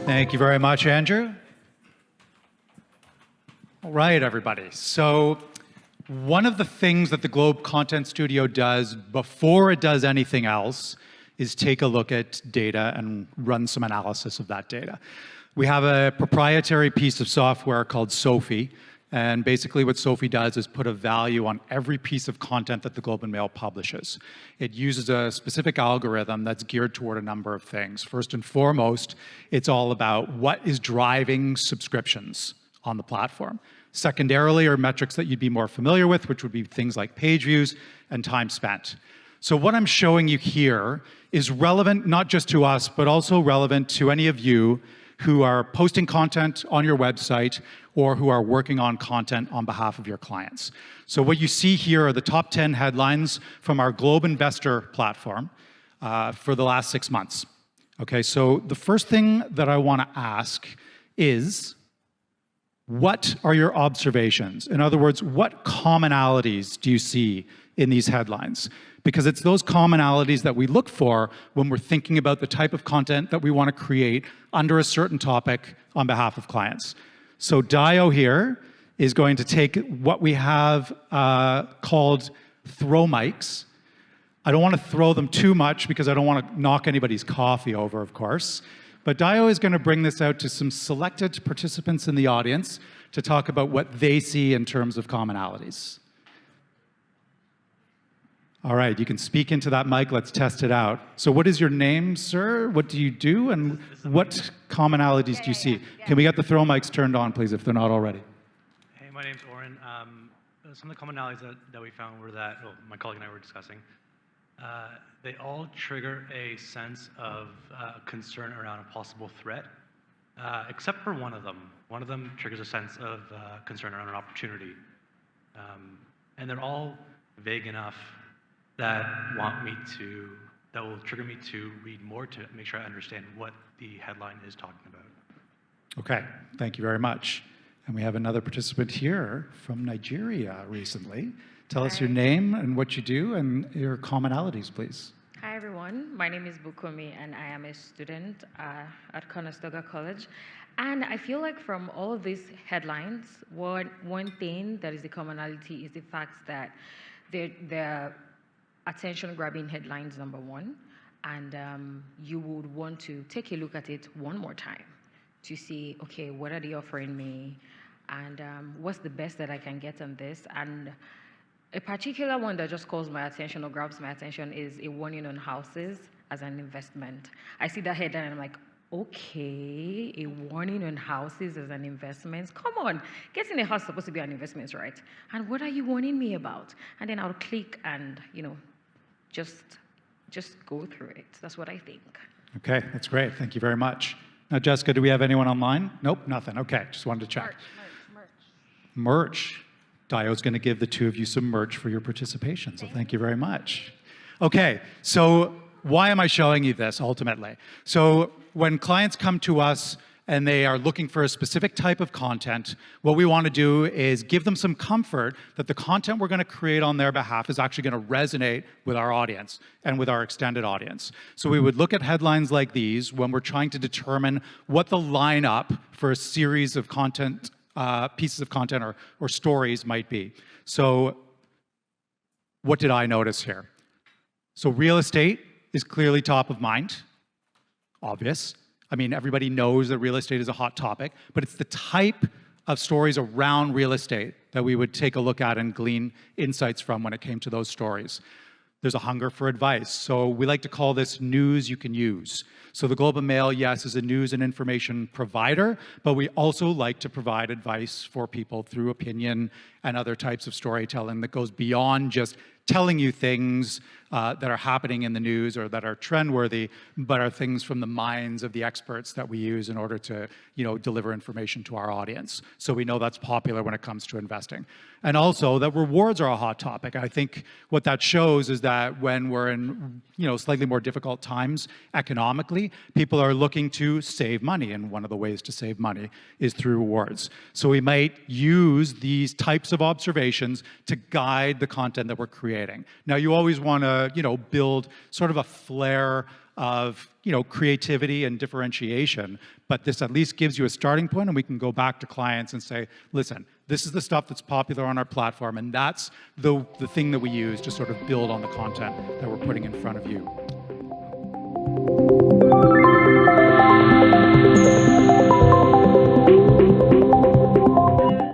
Thank you very much, Andrew. All right, everybody. So one of the things that the Globe Content Studio does before it does anything else is take a look at data and run some analysis of that data. We have a proprietary piece of software called Sophie, and basically what Sophie does is put a value on every piece of content that the Globe and Mail publishes. It uses a specific algorithm that's geared toward a number of things. First and foremost, it's all about what is driving subscriptions on the platform. Secondarily are metrics that you'd be more familiar with, which would be things like page views and time spent. So what I'm showing you here is relevant not just to us, but also relevant to any of you who are posting content on your website or who are working on content on behalf of your clients. So what you see here are the top 10 headlines from our Globe Investor platform for the last 6 months. Okay, so the first thing that I want to ask is, what are your observations? In other words, what commonalities do you see in these headlines? Because it's those commonalities that we look for when we're thinking about the type of content that we want to create under a certain topic on behalf of clients. So Dio here is going to take what we have called throw mics. I don't want to throw them too much because I don't want to knock anybody's coffee over, of course. But Dio is going to bring this out to some selected participants in the audience to talk about what they see in terms of commonalities. All right, you can speak into that mic. Let's test it out. So what is your name, sir? What do you do? And what commonalities do you see? Can we get the throw mics turned on, please, if they're not already? Hey, my name's Oren. Some of the commonalities that we found were that, well, my colleague and I were discussing, they all trigger a sense of concern around a possible threat, except for one of them. One of them triggers a sense of concern around an opportunity. And they're all vague enough that will trigger me to read more to make sure I understand what the headline is talking about. Okay, thank you very much. And we have another participant here from Nigeria recently. Tell us your name and what you do and your commonalities, please. Hi, everyone. My name is Bukomi, and I am a student at Conestoga College. And I feel like from all of these headlines, one thing that is the commonality is the fact that they're attention-grabbing headlines, number one, and you would want to take a look at it one more time to see, okay, what are they offering me, and what's the best that I can get on this. And a particular one that just calls my attention or grabs my attention is a warning on houses as an investment. I see that headline and I'm like, okay, a warning on houses as an investment? Come on, getting a house is supposed to be an investment, right? And what are you warning me about? And then I'll click and, just go through it. That's what I think. Okay, that's great. Thank you very much. Now, Jessica, do we have anyone online? Nope, nothing. Okay, just wanted to check. Merch. Dio's going to give the two of you some merch for your participation, so thank you very much. Okay, so why am I showing you this ultimately? So when clients come to us and they are looking for a specific type of content, what we want to do is give them some comfort that the content we're going to create on their behalf is actually going to resonate with our audience and with our extended audience. So we would look at headlines like these when we're trying to determine what the lineup for a series of content pieces of content or stories might be. So what did I notice here? So real estate is clearly top of mind, obvious. I mean, everybody knows that real estate is a hot topic, but it's the type of stories around real estate that we would take a look at and glean insights from when it came to those stories. There's a hunger for advice. So we like to call this news you can use. So the Globe and Mail, yes, is a news and information provider, but we also like to provide advice for people through opinion and other types of storytelling that goes beyond just telling you things that are happening in the news or that are trendworthy, but are things from the minds of the experts that we use in order to, deliver information to our audience. So we know that's popular when it comes to investing. And also that rewards are a hot topic. I think what that shows is that when we're in, slightly more difficult times economically, people are looking to save money, and one of the ways to save money is through rewards. So we might use these types of observations to guide the content that we're creating. Now, you always want to, build sort of a flair of creativity and differentiation, but this at least gives you a starting point, and we can go back to clients and say, listen, this is the stuff that's popular on our platform, and that's the thing that we use to sort of build on the content that we're putting in front of you.